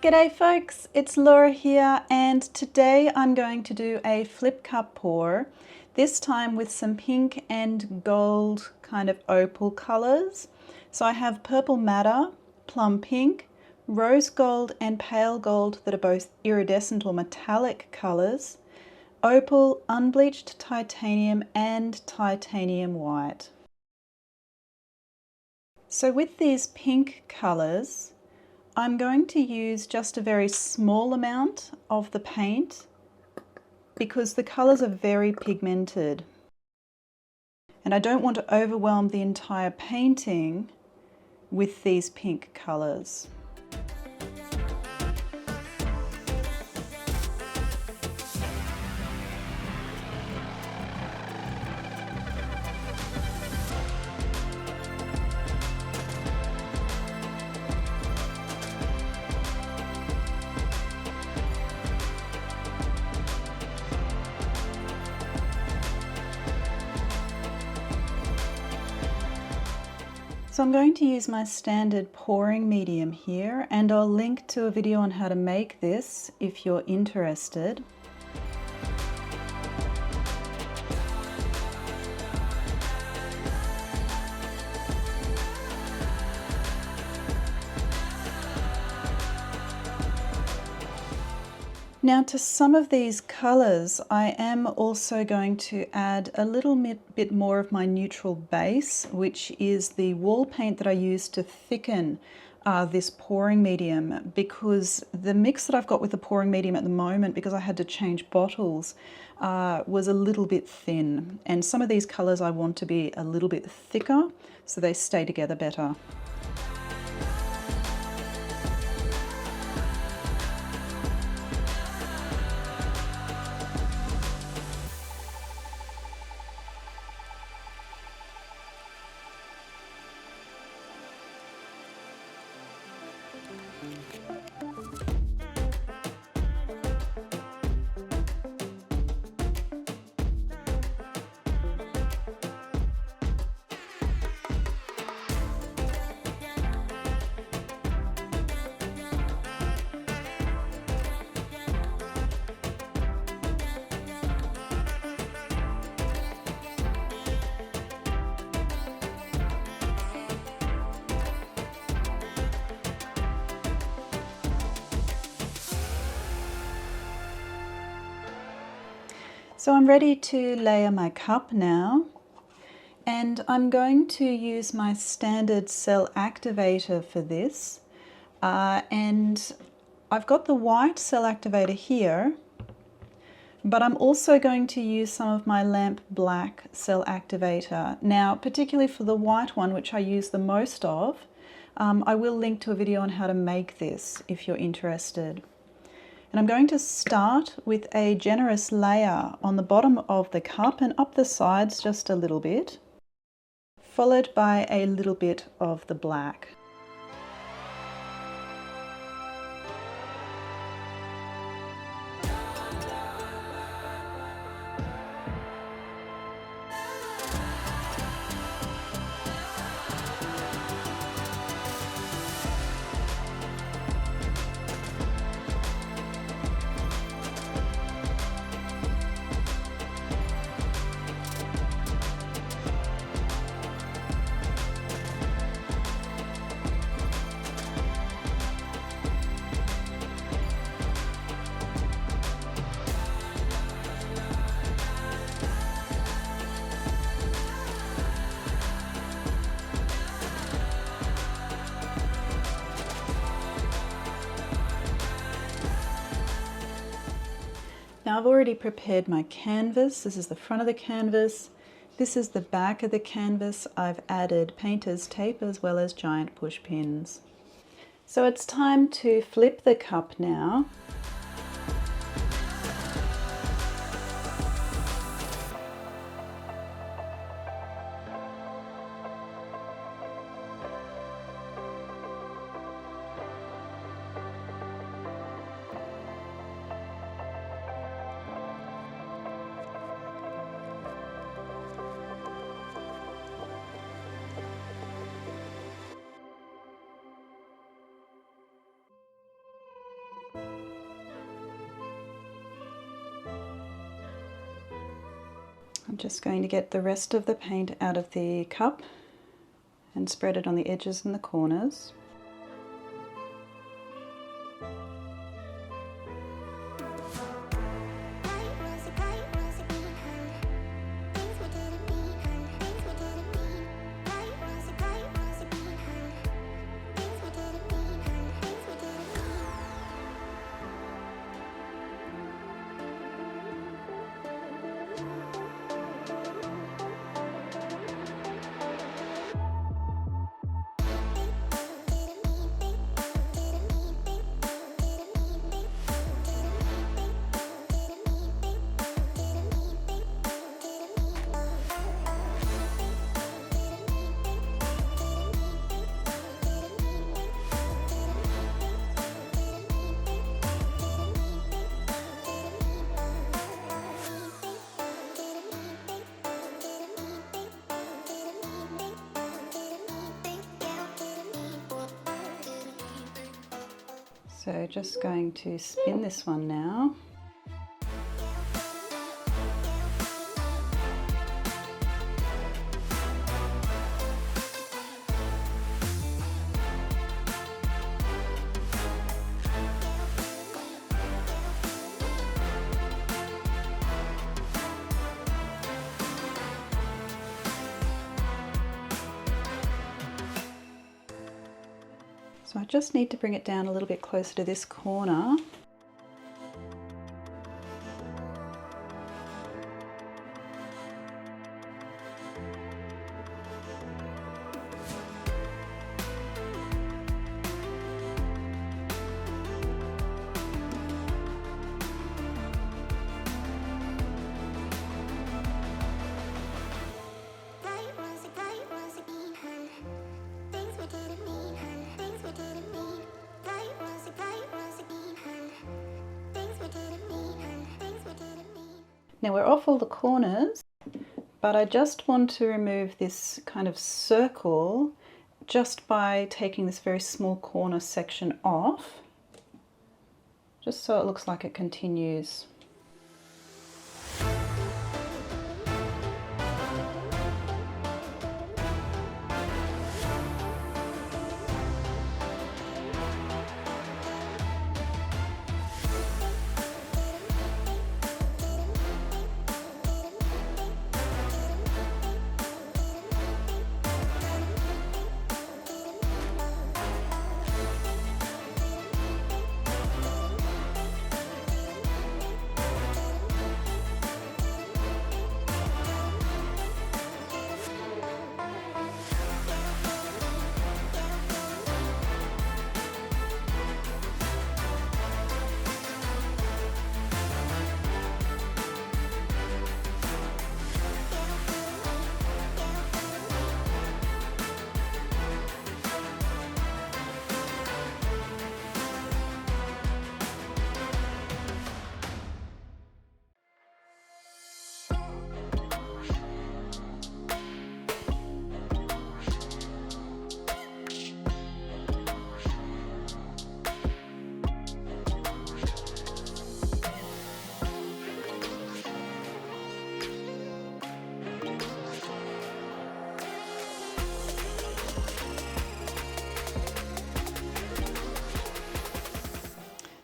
G'day folks, it's Laura here, and today I'm going to do a flip cup pour, this time with some pink and gold kind of opal colours. So I have purple madder, plum pink, rose gold and pale gold that are both iridescent or metallic colours, opal, unbleached titanium and titanium white. So with these pink colours, I'm going to use just a very small amount of the paint because the colours are very pigmented. And I don't want to overwhelm the entire painting with these pink colours. So I'm going to use my standard pouring medium here, and I'll link to a video on how to make this if you're interested. Now to some of these colours I am also going to add a little bit more of my neutral base, which is the wall paint that I use to thicken this pouring medium, because the mix that I've got with the pouring medium at the moment, because I had to change bottles, was a little bit thin, and some of these colours I want to be a little bit thicker so they stay together better. So I'm ready to layer my cup now, and I'm going to use my standard cell activator for this, and I've got the white cell activator here, but I'm also going to use some of my lamp black cell activator. Now, particularly for the white one, which I use the most of, I will link to a video on how to make this if you're interested. And I'm going to start with a generous layer on the bottom of the cup and up the sides just a little bit, followed by a little bit of the black. Now I've already prepared my canvas. This is the front of the canvas. This is the back of the canvas. I've added painter's tape as well as giant push pins. So it's time to flip the cup now. I'm just going to get the rest of the paint out of the cup and spread it on the edges and the corners. So just going to spin this one now. So I just need to bring it down a little bit closer to this corner. Now we're off all the corners, but I just want to remove this kind of circle just by taking this very small corner section off, just so it looks like it continues.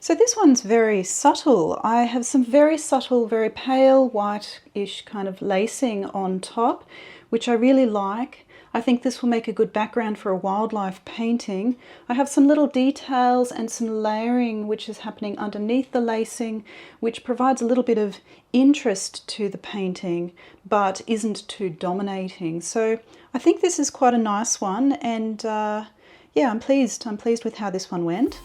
So this one's very subtle. I have some very subtle, very pale whitish kind of lacing on top, which I really like. I think this will make a good background for a wildlife painting. I have some little details and some layering which is happening underneath the lacing, which provides a little bit of interest to the painting, but isn't too dominating. So I think this is quite a nice one, and yeah, I'm pleased with how this one went.